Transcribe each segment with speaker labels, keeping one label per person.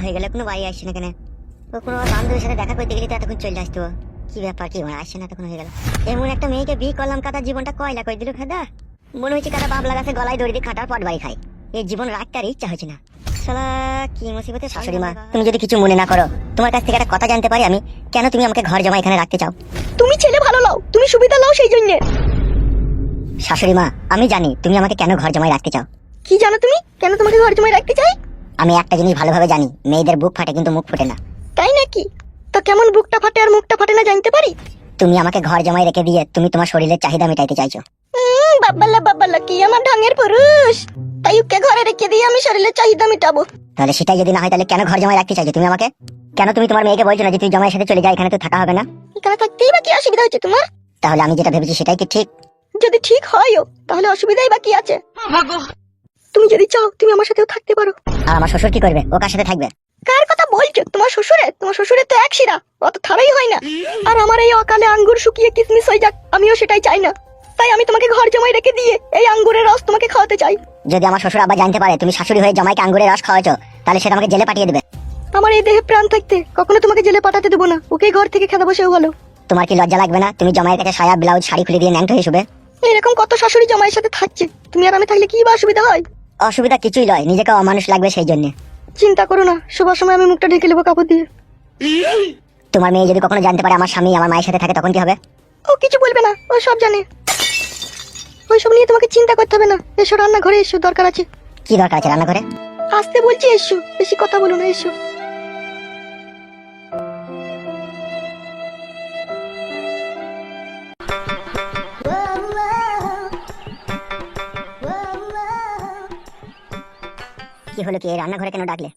Speaker 1: হয়ে গেল, কোনো বাড়ি আসছে না কেন? ও কোনো বান্ধবীর সাথে দেখা করতে গেলে তো এতক্ষণ চলে আসতো। কি ব্যাপার, কি মানে আসছে না, এতক্ষণ হয়ে গেল। এমন একটা মেয়েকে বিয়ে করলাম, কাদার জীবনটা কয়লা করে দিল খাদা। মনে হচ্ছে কাদা বাবলা গাছে গলায় দড়ি দিয়ে খাটার পট বাড়ি খায়। এই জীবন রাখতে আর ইচ্ছা হচ্ছে না। শালা কি মুসিবতে। শাশুড়ি মা, তুমি যদি কিছু মনে না করো, তোমার কাছ থেকে একটা কথা জানতে পারি আমি? কেন তুমি আমাকে ঘর জমা এখানে রাখতে চাও?
Speaker 2: তুমি ছেলে ভালো লাও, তুমি সুবিধা লাও সেই জন্য।
Speaker 1: শাশুড়ি মা, আমি জানি তুমি আমাকে কেন ঘর জমায় রাখতে চাও।
Speaker 2: কি জানো তুমি কেন তোমাকে ঘর জমায় রাখতে চাই?
Speaker 1: আমি একটা জিনিস ভালোভাবে জানি, মেয়েদের বুক ফাটে কিন্তু মুখ ফুটে না।
Speaker 2: তাই নাকি? তো কেমন বুকটা ফাটে আর মুখটা ফাটে না জানতে পারি?
Speaker 1: তুমি আমাকে ঘর জমায় রেখে দিয়ে তুমি তোমার শরীরের চাহিদা মেটাইতে চাইছো।
Speaker 2: বাবাল্লা কি আমার ঢঙের পুরুষ, তাই ওকে ঘরে রেখে দিয়ে আমি শরীরের চাহিদা মেটাবো?
Speaker 1: তাহলে সেটাই যদি না হয়, তাহলে কেন ঘর জমায় রাখতে চাইছো তুমি আমাকে? কেন তুমি তোমার মেয়েকে বলছো না যে তুই জমায়ের সাথে চলে যা, এখানে তো থাকা হবে না?
Speaker 2: এখানে থাকতেই বা কি অসুবিধা হচ্ছে তোমার?
Speaker 1: তাহলে আমি যেটা ভেবেছি সেটাই কি ঠিক?
Speaker 2: যদি ঠিক হয়ও তাহলে অসুবিধাই বা কি আছে? তুমি যদি চাও তুমি আমার সাথেও থাকতে পারো।
Speaker 1: আর আমার শ্বশুর কি করবে? ও কার সাথে থাকবে?
Speaker 2: কার কথা বলছো? তোমার শ্বশুরের তো এক শিরা, অত থারাই হয় না। আর আমার এই অকালে আঙ্গুর শুকিয়ে কিসমিস হয়ে যাক, আমিও সেটাই চাই না। তাই আমি তোমাকে ঘর জমায় রেখে দিয়ে এই আঙ্গুরের রস তোমাকে খাওয়াতে চাই।
Speaker 1: যদি আমার শ্বশুর আবার জানতে পারে তুমি শাশুড়ি হয়ে জামাইকে আঙ্গুরের রস খাওয়াছো, তাহলে সেটা আমাকে জেলে পাঠিয়ে দেবে।
Speaker 2: আমার এই দেহে প্রাণ থাকতে কখনো তোমাকে জেলে পাঠাতে দেবো না, ওকে ঘর থেকে খেতে বসেও ভালো।
Speaker 1: তোমার কি লজ্জা লাগবে না? তুমি জামাইয়ের কাছে সায়া ব্লাউজ শাড়ি খুলে দিয়ে ন্যাংটো হয়ে শুবে।
Speaker 2: এরকম কত শাশুড়ি জামাইয়ের সাথে থাকছে, তুমি আর আমি থাকলে কি বা অসুবিধা হয়?
Speaker 1: অসুবিধা কিছুই নয়, নিজেকে অমানুষ লাগবে সেই জন্য।
Speaker 2: চিন্তা করো না, শোবার সময় আমি মুখটা ঢেকে নেবো কাপড় দিয়ে।
Speaker 1: তোমার মেয়ে যদি কখনো জানতে পারে আমার স্বামী আমার মায়ের সাথে থাকে, তখন কি হবে?
Speaker 2: ও কিছু বলবে না, ও সব জানে। ওইসব নিয়ে তোমাকে চিন্তা করতে হবে না। এসো রান্না ঘরে এসো, দরকার আছে।
Speaker 1: কি দরকার আছে রান্না করে?
Speaker 2: আসতে বলছি এসো, বেশি কথা বলো না, এসো।
Speaker 1: কি হলো, কি এই রান্নাঘরে কেন ডাকলে?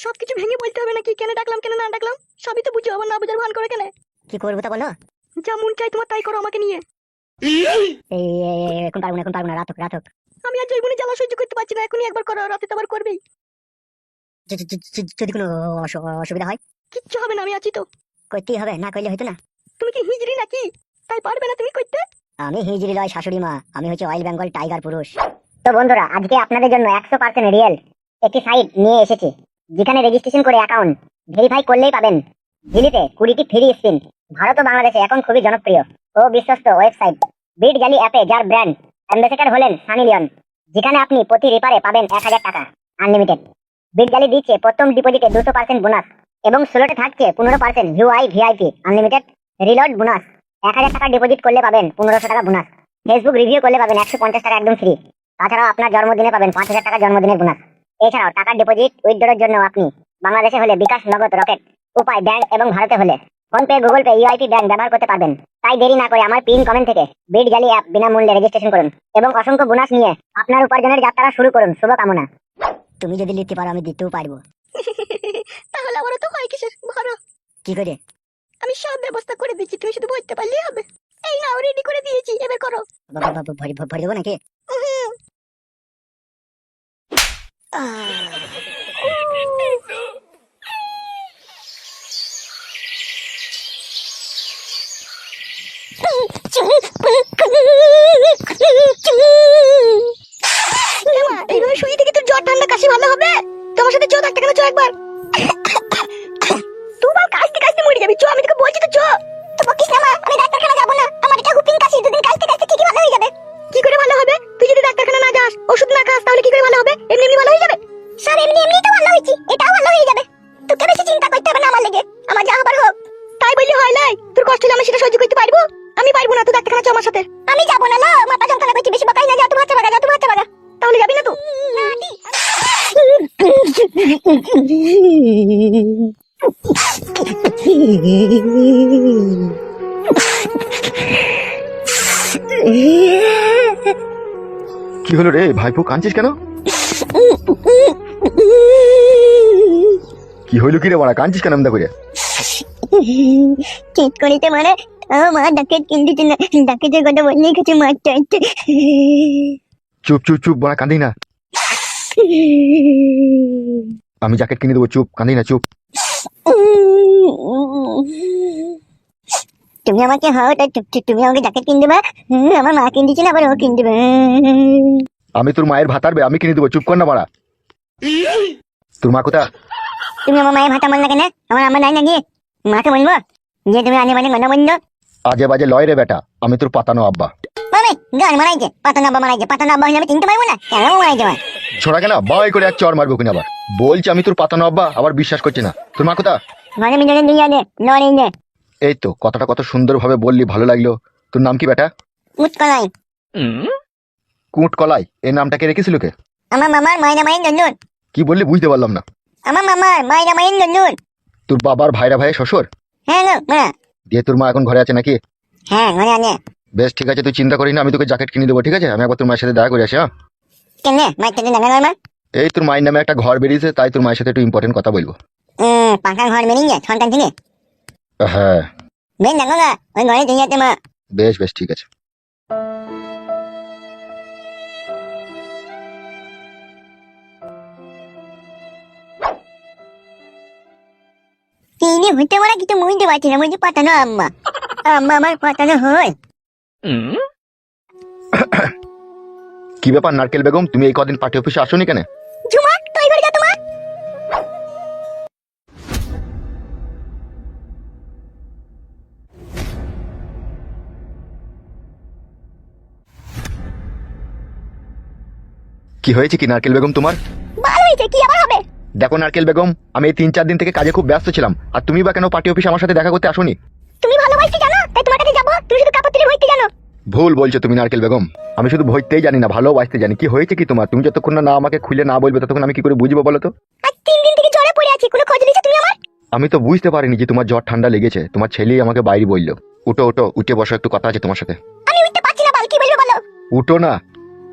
Speaker 2: সবকিছু ভেঙে বলতে হবে নাকি কেন ডাকলাম কেন না ডাকলাম? সবই তো বুঝো, আবার না বুঝার ভান করে কেন?
Speaker 1: কি করবো তা বলো।
Speaker 2: যা মন চাই তোমার তাই করো আমাকে নিয়ে।
Speaker 1: এখন পারবো না, এখন পারবো না, রাত হোক রাত হোক।
Speaker 2: আমি আর জৈবনে জ্বালা সহ্য করতে পারছি না, এখনই একবার করো, রাতে তো আবার করবেই।
Speaker 1: যদি কোনো অসুবিধা হয়?
Speaker 2: কিচ্ছু হবে না, আমি আছি তো।
Speaker 1: করতেই হবে, না করলে হয়তো না।
Speaker 2: তুমি কি হিজড়ি নাকি? তাই পারবে না তুমি করতে?
Speaker 1: আমি হিজড়ি লয় শাশুড়ি মা, আমি হচ্ছে অয়েল বেঙ্গল টাইগার পুরুষ। তো বন্ধুরা, আজকে আপনাদের জন্য 100% রিয়েল একটি সাইট নিয়ে এসেছি, যেখানে রেজিস্ট্রেশন করে অ্যাকাউন্ট ভেরিফাই করলেই পাবেন হিলিতে 20টি ফ্রি স্পিন। ভারত ও বাংলাদেশে এখন খুবই জনপ্রিয় ও বিশ্বস্ত ওয়েবসাইট বিট গ্যালি অ্যাপে, যার ব্র্যান্ড অ্যাম্বাসেডর হলেন সানি লিওন, যেখানে আপনি প্রতি রিপারে পাবেন 1000 টাকা আনলিমিটেড। বিট গ্যালি দিচ্ছে প্রথম ডিপোজিটে 200% বোনাস এবং স্লটে থাকছে 15% ভিআইপি আনলিমিটেড রিলোড বোনাস। 1000 টাকা ডিপোজিট করলে পাবেন 1500 টাকা বোনাস। ফেসবুক রিভিউ করলে পাবেন 150 টাকা একদম ফ্রি। তাছাড়াও আপনার জন্মদিনে পাবেন 5000 টাকা জন্মদিনের বোনাস। এছাড়াও টাকা ডিপোজিট উইথড্রর জন্য আপনি বাংলাদেশে হলে বিকাশ, নগদ, রকেট উপায় ব্যাংক এবং ভারতে হলে PhonePe, Google pay, UIP bank ব্যবহার করতে পারবেন। তাই দেরি না করে আমার পিন কমেন্ট থেকে বিট গ্যালি অ্যাপ বিনামূল্যে রেজিস্ট্রেশন করুন এবং অসংখ্য বোনাস নিয়ে আপনার উপার্জনের যাত্রা শুরু করুন। শুভকামনা। তুমি যদি নিতে পারো আমি দিতেও পারবো।
Speaker 2: তাহলে আমারও তো হয় কিসের ভরো?
Speaker 1: কি করে?
Speaker 2: আমি সব ব্যবস্থা করে দিচ্ছি, তুমি শুধু বলতে পারলেই হবে। এই নাও, রেডি করে দিয়েছি, এবার করো।
Speaker 1: ভরে দেবো নাকি?
Speaker 2: এইভাবে শুয়ে থেকে তোর জ্বর ঠান্ডা কাশি ভালো হবে? তোমার সাথে চো, ডাক্তার কেন চো একবার। তোমার কাশতে কাশতে মরে যাবি, চো, আমি তোকে বলছি তো চো। তো বকিস না মা, আমি ডাক্তারখানা যাবো না, আমার এটা হুপিং কাশি, দুদিন কাশতে কাশতে ঠিকই ভালো হয়ে যাবে। কি করে ভালো হবে? তুই যদি ডাক্তারখানা না যাস, ওষুধ না খাস, তাহলে কি করে ভালো হবে? এমনি এমনি ভালো হয়ে যাবে। স্যার এমনি এমনি তো ভালো হয়েছি, এটাও ভালো হয়ে যাবে। তোকে বেশি চিন্তা করতে হবে না আমার লেগে, আমার যা হবার হোক। তাই বললি হয় নাই? তোর কষ্ট হলে আমি সেটা সহ্য করতে পারবো? আমি পারবো না, তুই ডাক্তারখানা চো আমার সাথে। আমি যাবো না, লো মাথা যন্ত্রণা করছি, বেশি বকাই না, যা তুমি হাতে বাগা, যা তুমি হাতে বাগা। তাহলে যাবি না তুই?
Speaker 3: কি হলো রে ভাইপো, কাঁদছিস কেন? কি হইলো কি রে বাড়া, কাঁদছিস কেন এমন করে?
Speaker 1: ঠিক করিতে মানে মা ডাকেট কিনতে না, ডাকেটের কথা বললে কিছু মারতে হচ্ছে।
Speaker 3: চুপ চুপ চুপ বাড়া, কাঁদি না। আমি জ্যাকেট কিনে দেবো, চুপ, কাঁদি না, চুপ।
Speaker 1: তুমি আমাকে তুমি আমাকে জ্যাকেট কিনে দেবে? আমার মা কিনে দিচ্ছে না, আবার ও কিনে দেবে।
Speaker 3: আমি তোর মায়ের ভাতারবে, আমি কিনে দেবো, চুপ কর না বাড়া। তোর মা কোথা?
Speaker 1: তুমি আমার মায়ের ভাতা বললে কেন? আমার আম্মা নাই নাকি? মাকে বলবো যে তুমি আনে মানে গন্ডা বললো?
Speaker 3: আজে বাজে লয় রে বেটা, আমি তোর পাতানো আব্বা।
Speaker 1: মামে গান মারাইছে, পাতানো আব্বা মারাইছে, পাতানো আব্বা হলে আমি চিনতে পারবো না? কেন মারাইছে আমার?
Speaker 3: ছোড়া কেন বাই করে এক চর মারবো কিনা আবার? বলছি আমি তোর পাতানো আব্বা, আবার বিশ্বাস করছে না। তোর মা কোথা?
Speaker 1: মানে মিলে নিয়ে আনে লড়ে নে।
Speaker 3: এই তো কথাটা কত সুন্দর ভাবে বললি, ভালো লাগলো। তোর নাম কি বেটা?
Speaker 1: উৎকলাই।
Speaker 3: কুট কলাই, এই নামটাকে রেখেছিল কে?
Speaker 1: আমার মামার মাইনা মাইন জন্নুন।
Speaker 3: কি বললি বুঝতে পারলাম না।
Speaker 1: আমার মামার মাইনা মাইন জন্নুন।
Speaker 3: তোর বাবার ভাইরা ভাই শ্বশুর?
Speaker 1: হ্যাঁ গো মা।
Speaker 3: দিয়ে তোর মা এখন ঘরে আছে নাকি?
Speaker 1: হ্যাঁ ঘরে আনে।
Speaker 3: বেশ ঠিক আছে, তুই চিন্তা করি না, আমি তোকে জ্যাকেট কিনে দেবো, ঠিক আছে? আমি একবার তোর মায়ের সাথে দেখা করে আসি। হ্যাঁ,
Speaker 1: কেন মাইক কেটে দেখা মা?
Speaker 3: এই তোর মায়ের নামে একটা ঘর বেরিয়েছে, তাই তোর মায়ের সাথে একটু ইম্পর্টেন্ট কথা বলবো।
Speaker 1: পাকা ঘর বেরিয়ে যায় সন্তান থেকে।
Speaker 3: হ্যাঁ
Speaker 1: বেশ দেখো না ওই ঘরে দিয়ে যাচ্ছে মা।
Speaker 3: বেশ বেশ ঠিক আছে।
Speaker 1: তিনি হইতে পারে কিছু বুঝতে পারছি না, বুঝতে পাতানো আম্মা। আম্মা আমার পাতানো হয়।
Speaker 3: কি ব্যাপার নারকেল বেগম, তুমি এই কদিন পার্টি অফিসে আসোনি কেন?
Speaker 2: ঝুমা তুই ঘরে যা তোমার।
Speaker 3: কি হয়েছে কি নারকেল বেগম তোমার?
Speaker 2: ভালো হয়েছে, কি আবার হবে?
Speaker 3: দেখো নারকেল বেগম, আমি এই 3-4 দিন থেকে কাজে খুব ব্যস্ত ছিলাম, আর তুমি বা কেন পার্টি অফিসে আমার সাথে দেখা করতে আসোনি?
Speaker 2: তুমি ভালোবাসতে জানো তাই তোমার কাছে যাবো, তুমি শুধু কাপড় তুলে ভরতে জানো।
Speaker 3: ভুল বলছো তুমি নারকেল বেগম, আমি শুধু ভরতেই জানি না, ভালোবাসতে জানি। কি হয়েছে কি তোমার? তুমি যতক্ষণ না আমাকে খুলে না বলবে ততক্ষণ আমি কি করে বুঝবো বলো তো?
Speaker 2: আর 3 দিন থেকে জ্বরে পড়ে আছি, কোনো খোঁজ নিয়েছো তুমি আমার?
Speaker 3: আমি তো বুঝতে পারিনি যে তোমার জ্বর ঠান্ডা লেগেছে, তোমার ছেলেই আমাকে বাইরে বললো। উঠো উঠো, উঠে বসো, একটু কথা আছে তোমার সাথে।
Speaker 2: আমি উঠতে পারছি না, বাল কি বলবো বলো?
Speaker 3: উঠো না,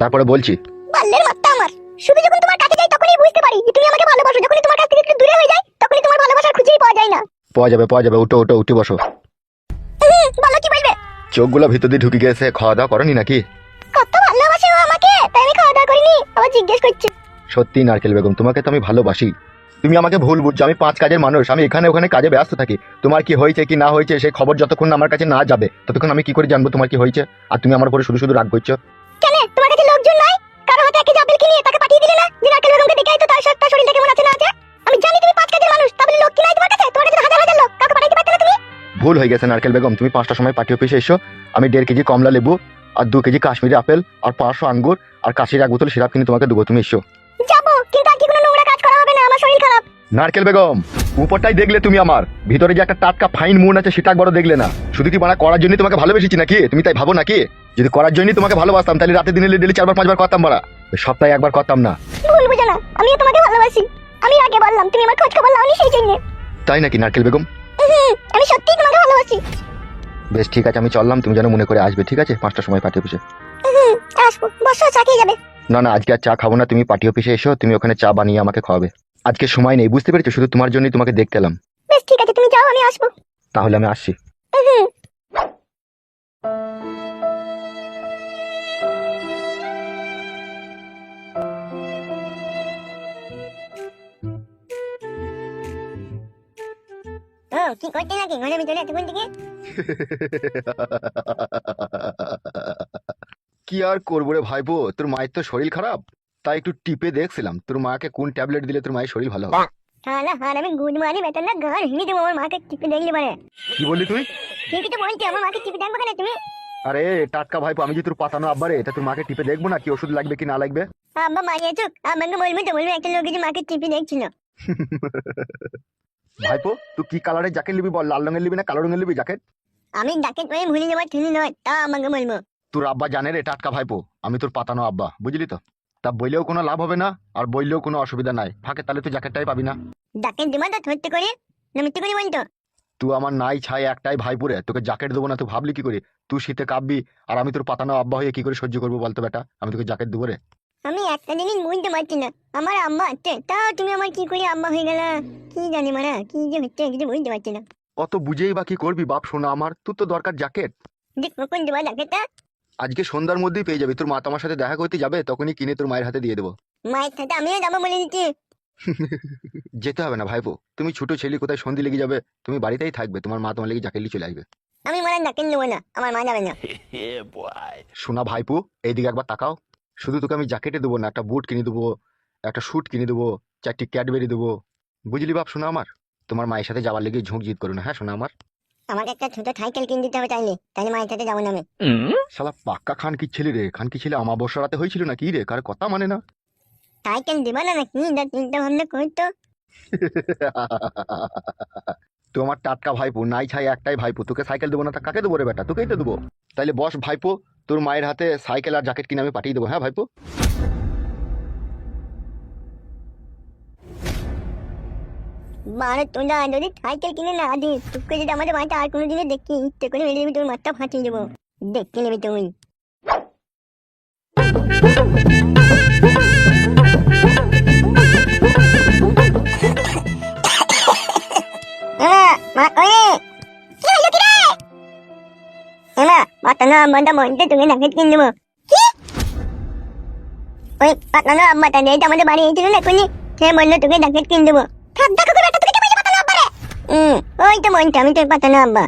Speaker 3: তারপরে বলছি।
Speaker 2: বাল্যের মাত্রা আমার। শুধু যখন তোমার কাছে যাই তখনই বুঝতে পারি যে তুমি আমাকে ভালোবাসো, যখনই তোমার কাছ থেকে একটু দূরে হয়ে যাই তখনই তোমার ভালোবাসার খুঁজেই পাওয়া যায় না।
Speaker 3: পাওয়া যাবে পাওয়া যাবে, উঠো উঠো, উঠে বসো।
Speaker 2: বলো কি বলবে?
Speaker 3: চোখগুলো ভিতর দিয়ে ঢুকে গেছে, খাওয়া দাওয়া করনি নাকি?
Speaker 2: কত ভালোবাসে ও আমাকে, তাই আমি খাওয়া দাওয়া করিনি, আবার জিজ্ঞেস করছে।
Speaker 3: সত্যি নারকেল বেগম, তোমাকে তো আমি ভালোবাসি। তুমি আমাকে ভুল বুঝছো, আমি 5 কাজের মানুষ, আমি এখানে ওখানে কাজে ব্যস্ত থাকি। তোমার কি হয়েছে কি না হয়েছে সেই খবর যতক্ষণ না আমার কাছে না যাবে ততক্ষণ আমি কি করে জানবো তোমার কি হয়েছে? আর তুমি আমার উপরে শুধু শুধু রাগ করছো।
Speaker 2: কেন তোমার কাছে লোকজন নাই? কারো হাতে একটা জাবেল কিনে তাকে পাঠিয়ে দিলে না যে নারকেল বেগমকে দেখে আইতো, তার শরীরটা কেমন আছে না আছে? আমি জানি তুমি 5 কাজের মানুষ, তাহলে লোক কি নাই তোমার কাছে? তোমার কাছে হাজার হাজার লোক, কাউকে পাঠাইতে পারতে না তুমি?
Speaker 3: ভুল হয়ে গেছে নারকেল বেগম, তুমি 5টার সময় পার্টি অফিসে এসো। আমি 1.5 কেজি কমলা লেবু আর 2 কেজি কাশ্মীরি আপেল আর 500 আঙ্গুর আর কাশির 1 বোতল সিরাপ কিনে তোমাকে দেবো, তুমি এসো।
Speaker 2: যাবো, কিন্তু আজকে কোনো নোংরা কাজ করা হবে না, আমার শরীর খারাপ।
Speaker 3: নারকেল বেগম, উপরটাই দেখলে তুমি, আমার ভিতরে যে একটা টাটকা ফাইন মুন আছে সেটা একবারও দেখলে না। শুধু কি বানা করার জন্য তোমাকে ভালোবেসেছি নাকি? তুমি তাই ভাবো নাকি? যদি করার জন্যই তোমাকে ভালোবাসতাম তাহলে রাতে দিনে ডেলি 4-5 বার করতাম, বাড়া সপ্তাহে 1 বার করতাম না।
Speaker 2: ভুল বুঝো না, আমিও তোমাকে ভালোবাসি। আমি আগে বললাম, তুমি আমার খোঁজ খবর লাওনি সেই জন্য।
Speaker 3: তাই নাকি নারকেল বেগম?
Speaker 2: আমি সত্যিই তোমাকে ভালোবাসি।
Speaker 3: বেশ ঠিক আছে, আমি চললাম, তুমি যেন মনে করে আসবে, ঠিক আছে? 5টার সময় পার্টি অফিসে।
Speaker 2: আসবো, বসো, চা খেয়ে যাবে।
Speaker 3: না না, আজকে আর চা খাবো না, তুমি পার্টি অফিসে এসো, তুমি ওখানে চা বানিয়ে আমাকে খাওয়াবে। আজকে সময় নেই, বুঝতে পেরেছো? শুধু তোমার জন্যই তোমাকে দেখতে এলাম।
Speaker 2: বেশ ঠিক আছে, তুমি যাও, আমি আসবো।
Speaker 3: তাহলে আমি আসছি।
Speaker 1: ও কি করতে নাকি ঘরের ভিতরে এতক্ষণ থেকে?
Speaker 3: কি আর করবো রে ভাইপো, তোর মায়ের তো শরীর খারাপ, তাই একটু টিপে দেখছিলাম তোর মাকে কোন ট্যাবলেট দিলে তোর মায়ের শরীর ভালো হবে।
Speaker 1: তাহলে আর আমি গুড মারি বেতন না ঘর হিনি দেবো আমার মাকে টিপে দেখলে পারে।
Speaker 3: কি বললি তুই?
Speaker 1: ঠিকই তো বলছি, আমার মাকে টিপে দেখবো কেন তুমি?
Speaker 3: আরে টাটকা ভাইপো, আমি যে তোর পাতানো আব্বারে, এটা তোর মাকে টিপে দেখবো না কি ওষুধ লাগবে কি না লাগবে?
Speaker 1: আব্বা মারিয়ে চুক, আমাকে বলবো তো বলবো একটা লোক যে মাকে টিপে দেখছিল।
Speaker 3: ভাইপো তুই কি কালারের জ্যাকেট নিবি বল, লাল রঙের নিবি না কালো রঙের নিবি জ্যাকেট?
Speaker 1: আমি ডাকে তুমি ভুলে যাবার ঠেলি নয়, তা আমাকে বলবো।
Speaker 3: তোর আব্বা জানে রে টাটকা ভাইপো, আমি তোর পাতানো আব্বা, বুঝলি তো? তা বললেও কোনো লাভ হবে না, আর বললেও কোনো অসুবিধা নাই, ফাঁকে তাহলে তুই জ্যাকেটটাই পাবি না।
Speaker 1: ডাকে দিবা তো ধরতে করে না মিথ্যে করে বলতো?
Speaker 3: তুই আমার নাই ছাই একটাই ভাইপুরে, তোকে জ্যাকেট দেবো না তুই ভাবলি কি করে? তুই শীতে কাঁপবি আর আমি তোর পাতানো আব্বা হয়ে কি করে সহ্য করবো বলতো বেটা? আমি তোকে জ্যাকেট দেবো রে?
Speaker 1: আমি একটা জিনিস বুঝতে পারছি না, আমার আম্মা আছে তাও তুমি আমার কি করে আম্মা হয়ে গেলা? কি জানি মারা কি যে হচ্ছে কিছু বুঝতে পারছি না।
Speaker 3: অত বুঝেই বা কি করবি বাপ শোনা আমার, তোর তো দরকার জ্যাকেট।
Speaker 1: দেখ কখন দেবা জ্যাকেটটা?
Speaker 3: আজকে সন্ধ্যার মধ্যেই পেয়ে যাবি, তোর মা তোমার সাথে দেখা করতে যাবে তখনই কিনে তোর মায়ের হাতে দিয়ে দেবো।
Speaker 1: মায়ের সাথে আমিও যাবো বলে দিচ্ছি।
Speaker 3: যেতে হবে না ভাইপো, তুমি ছোট ছেলে, কোথায় সন্ধি লেগে যাবে, তুমি বাড়িতেই থাকবে, তোমার মা তোমার লেগে জ্যাকেট নিয়ে চলে আসবে।
Speaker 1: আমি মারা জ্যাকেট নেবো না, আমার মা যাবে না।
Speaker 3: শোনা ভাইপো, এইদিকে একবার তাকাও। শুধু তোকে আমি জ্যাকেটে দেবো না, একটা বুট কিনে দেবো, একটা স্যুট কিনে দেবো, 4টি ক্যাডবেরি দেবো, বুঝলি বাপ শোনা আমার, তোমার মায়ের সাথে যাওয়ার লেগে ঝুঁক জিত করো না, হ্যাঁ শোনা আমার।
Speaker 1: আমাকে একটা ছোট সাইকেল কিনে দিতে হবে চাইলে, তাহলে মায়ের সাথে যাবো না আমি।
Speaker 3: শালা পাক্কা খান কি ছেলে রে, খান কি ছেলে আমাবস্যা রাতে হয়েছিল নাকি রে, কার কথা মানে না।
Speaker 1: সাইকেল দিবা না নাকি, চিন্তা ভাবনা করতো।
Speaker 3: তোমার টাটকা ভাইপো নাই ছাই একটাই ভাইপো, তোকে সাইকেল দেবো না তা কাকে দেবো রে বেটা, তোকেই তো দেবো। তাইলে বস ভাইপো, তোর মায়ের হাতে সাইকেল আর জ্যাকেট কিনে আমি পাঠিয়ে দেবো, হ্যাঁ ভাইপো।
Speaker 1: মানে তোরা যদি সাইকেল কিনে না দিস, তোকে যদি আমাদের বাড়িতে আর কোনো দিনে দেখি, ইচ্ছে করে মেরে দিবি, তোর মাথা ফাটিয়ে দেবো, দেখতে নেবি তুই। আমাদের বাড়ি এসেছিল না এখনই, সে বললো তোকে জ্যাকেট কিনে দেবো। ওই তো মনটা, আমি তোর পাতানো আব্বা।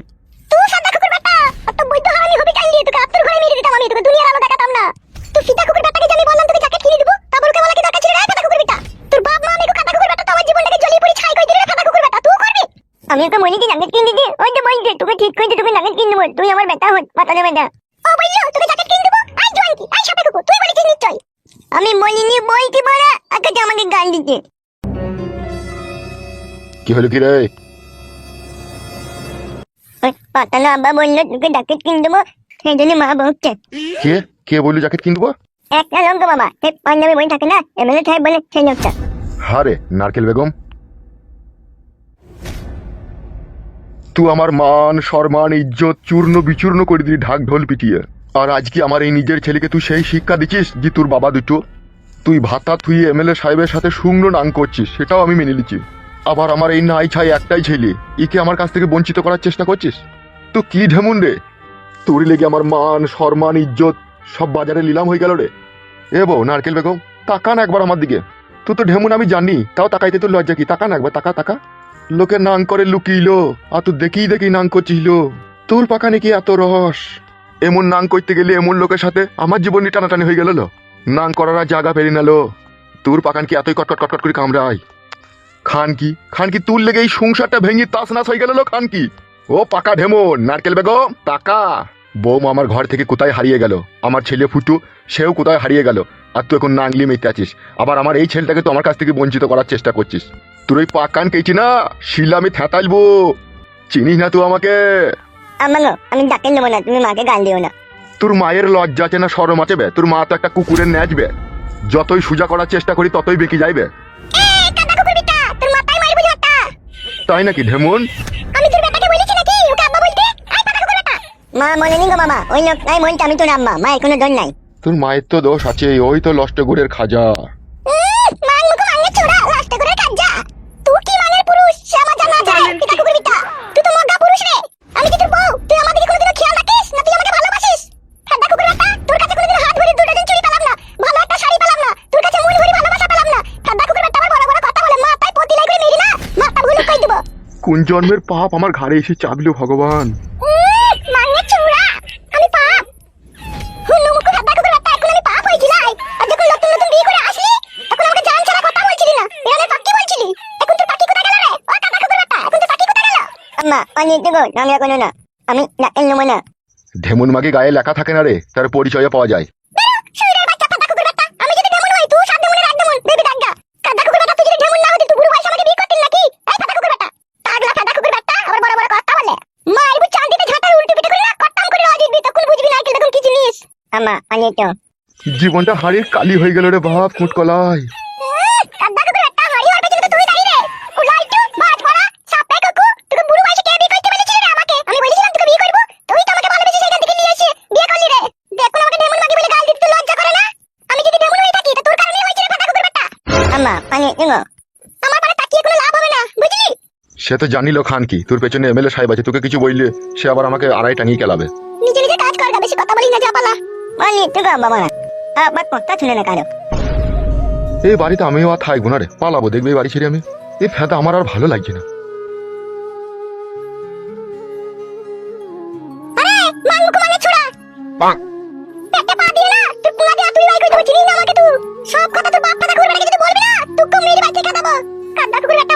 Speaker 2: তুই সাদা কুকুর বেটা, অত বৈধ হারামি হবে চাইলে তোকে আত্মর ঘরে মেরে দিতাম আমি, তোকে দুনিয়ার আলো দেখাতাম না। তুই ফিতা কুকুর বেটাকে যে আমি বললাম তোকে জ্যাকেট কিনে দেবো, তারপর ওকে বলা কি দরকার ছিল রে ফাটা কুকুর বেটা? তোর বাপ মা আমি কাটা কুকুর বেটা, তো আমার জীবনটাকে জ্বলিয়ে পুড়ে ছাই করে দিলে ফাটা কুকুর বেটা, তুই করবি?
Speaker 1: আমি ওকে বলি কি জ্যাকেট কিনে দিদি, ওই তো বলছে তোকে ঠিক করেছে, তোকে জ্যাকেট কিনে দেবো, তুই আমার বেটা হত পাতানো বেটা।
Speaker 2: ও বললো তোকে জ্যাকেট কিনে দেবো, আই জোয়ান কি আই সাপে কুকুর, তুই বলেছিস নিশ্চয়।
Speaker 1: আমি বলিনি, বলছি বড়া আকাতে আমাকে গাল দিচ্ছে।
Speaker 3: কি হলো কি রে?
Speaker 1: ওই পাতানো আব্বা বললো তোকে জ্যাকেট কিনে দেবো, সেই জন্য মা বকছে।
Speaker 3: কে কে বললি জ্যাকেট কিনবো?
Speaker 1: একটা লোক গো বাবা, সেই পাঞ্জাবি বই থাকে না, এমএলএ সাহেব বলে সেই লোকটা।
Speaker 3: হারে নারকেল বেগম, তুই আমার মান সম্মান ইজ্জত চূর্ণ বিচূর্ণ করে দিলি ঢাক ঢোল পিটিয়ে, আর আজকে আমার এই নিজের ছেলেকে তুই সেই শিক্ষা দিচ্ছিস যে তোর বাবা দুটো, তুই ভাতা তুই এমএলএ সাহেবের সাথে শুকনো নাং করছিস, সেটাও আমি মেনে নিচ্ছি। আবার আমার এই নাই ছাই একটাই ছেলে, একে আমার কাছ থেকে বঞ্চিত করার চেষ্টা করছিস। তো কি ঢেমুন রে, তোর লেগে আমার মান সম্মান ইজ্জত সব বাজারে নিলাম হয়ে গেল রে। এ বউ নারকেল বেগম, তাকান একবার আমার দিকে। তুই তো ঢেমুন আমি জানি, তাও তাকাইতে তোর লজ্জা কি? তাকান একবার, তাকা তাকা। লোকে নাং করে লুকিলো, আর তুই দেখি নাং করছিল। তোর পাকা নাকি এত রস, এমন নাং করতে গেলে এমন লোকের সাথে আমার জীবন টানাটানি হয়ে গেল। নাং করার আর জায়গা পেরি নালো, তোর পাকান কি এতই কটকট কটকট করে কামড়ায়? খান কি তোর লেগে এই সংসারটা ভেঙে তাস নাস হয়ে গেল খান কি? ও পাকা ঢেমন নারকেল বেগম টাকা, বৌমা আমার ঘর থেকে কোথায় হারিয়ে গেল, আমার ছেলে ফুটু সেও কোথায় হারিয়ে গেল, আর তুই এখন নাংলি মেতে আছিস। আবার আমার এই ছেলেটাকে তো আমার কাছ থেকে বঞ্চিত করার চেষ্টা করছিস। তোর ওই পাকান কেছি না শিলা আমি থ্যাতালবো, চিনিস না তুই আমাকে?
Speaker 1: আমাগো আমি জ্যাকেট নেবো না, তুমি মাকে গাল দিও না।
Speaker 3: তোর মায়ের লজ্জা আছে না শরম আছে বে? তোর মা তো একটা কুকুরের ন্যাচবে, যতই সোজা করার চেষ্টা করি ততই বেঁকে যাইবে।
Speaker 2: কাদা কুকুর বেটা, তোর মাথায় মারবো ঝাঁটা।
Speaker 3: তাই নাকি ঢেমন?
Speaker 2: আমি তোর বেটাকে বলেছি নাকি ওকে আব্বা বলতে? আই ফাটা কুকুর বেটা।
Speaker 1: মা মনেনি গো মামা, ওই লোক নাই বলছে আমি তোর আম্মা, মায়ের কোনো দোষ নাই।
Speaker 3: তোর মায়ের তো দোষ আছে, ওই তো লষ্ট গুড়ের খাজা।
Speaker 2: মান মুখ মাঙ্গে ছোড়া, লাস্ট করে কাজা। তুই কি মানের পুরুষ সে আমার জানা যায়, পিতা কুকুর বেটা। তুই তো মগা পুরুষ রে। আমি কি তোর বউ, তুই আমাদেরকে কোনোদিনও খেয়াল রাখিস না, তুই আমাকে ভালোবাসিস? ফাটা কুকুর বেটা, তোর কাছে কোনোদিন হাত ভরি 2 ডজন চুড়ি পেলাম না, ভালো একটা শাড়ি পেলাম না, তোর কাছে মন ভরি ভালোবাসা পেলাম না। ফাটা কুকুর বেটা আবার বড় বড় কথা বলে, মাথায় পতি লাই করে মেরি না, মাথা ভুলু কই দেব।
Speaker 3: কোন জন্মের পাপ আমার ঘাড়ে এসে চাপলো ভগবান।
Speaker 2: মাঙ্গে ছোড়া, আমি পাপ হুনু মুখ ফাটা কুকুর বেটা, এখন আমি পাপ হইছিলাই। আর যখন নতুন নতুন বিয়ে করে আসলি তখন আমাকে জান ছাড়া কথা বলছিলি না, এখানে পাকি বলছিলি। এখন তোর পাকি কোথায় গেল রে? ও কাদা কুকুর বেটা, এখন তোর পাকি কোথায় গেল?
Speaker 1: আম্মা অনেক গো নামিয়া কোনো না, আমি জ্যাকেট নেবো না।
Speaker 3: ঢেমন মাগে গায়ে লেখা থাকে না রে, তার পরিচয় পাওয়া যায়।
Speaker 2: শুইরের বাচ্চা ফাটা কুকুর বেটা, আমি যদি ঢেমন হই তুই সাত ঢেমনের এক ঢেমন, বেবি দাগা। কাদা কুকুর বেটা, তুই যদি ঢেমন না হতি তুই বুড়ো বয়সে আমাকে বিয়ে করতিস নাকি? এই ফাটা কুকুর বেটা, পাগলা ফাটা কুকুর বেটা, আবার বড় বড় কথা বলে। মারবো চাঁদিতে ঝাঁটার উল্টো পিঠে করে না, কট্টাম করে রাজি দিবি, তখন বুঝবি না কি দেখুন কি জিনিস।
Speaker 1: আম্মা অনেক তো
Speaker 3: জীবনটা হাড়ির কালি হয়ে গেল রে বাপ, কুটকলাই।
Speaker 2: কাদা কুকুর বেটা, হাড়ি হওয়ার পেছনে তো তুই দাঁড়িয়ে রে। উলাইটু বাজ পড়া সাপে কুকু, তোকে বুড়ো বয়সে কে বিয়ে করতে বলেছিলি রে আমাকে? আমি বলেছিলাম তোকে বিয়ে করব, তুই তো আমাকে ভালোবেসে সেখান থেকে নিয়ে এসে বিয়ে করলি রে। দেখুন আমাকে ঢেমন মাগি বলে গাল দিতে তোর লজ্জা করে না? আমি যদি ঢেমন হয়ে থাকি তো তোর কারণেই হয়েছে রে ফাটা কুকুর বেটা।
Speaker 1: আম্মা অনেক গো।
Speaker 2: আমার পারে তাকিয়ে কোনো লাভ হবে না, বুঝলি?
Speaker 3: সে তো জানিল খান কি তোর পেছনে এমএলএ সাহেব আছে, তোকে কিছু বললে সে আবার আমাকে আড়াই টাঙিয়ে কেলাবে।
Speaker 2: নিজে নিজে কাজ কর, বেশি কথা বলি না, যা পালা।
Speaker 1: অনেক তো গো বাবা না, আবার কথা শুনে না কারো।
Speaker 3: এই বাড়িতে আমিও আর থাকবো না রে, পালাবো দেখবে এই বাড়ি ছেড়ে আমি। এই ফেদা আমার আর ভালো লাগছে না।
Speaker 2: আরে মান মুখ মানে ছোড়া, পেটে পা দিয়ে না তুই পুরা দিয়ে তুই বাই করে দেবো, চিনিস না আমাকে তুই? সব কথা তোর বাপ ফাটা কুকুর বেটাকে যদি বলবি না তোকে মেরে বাচ্চা কাটাবো। কাদা কুকুর বেটা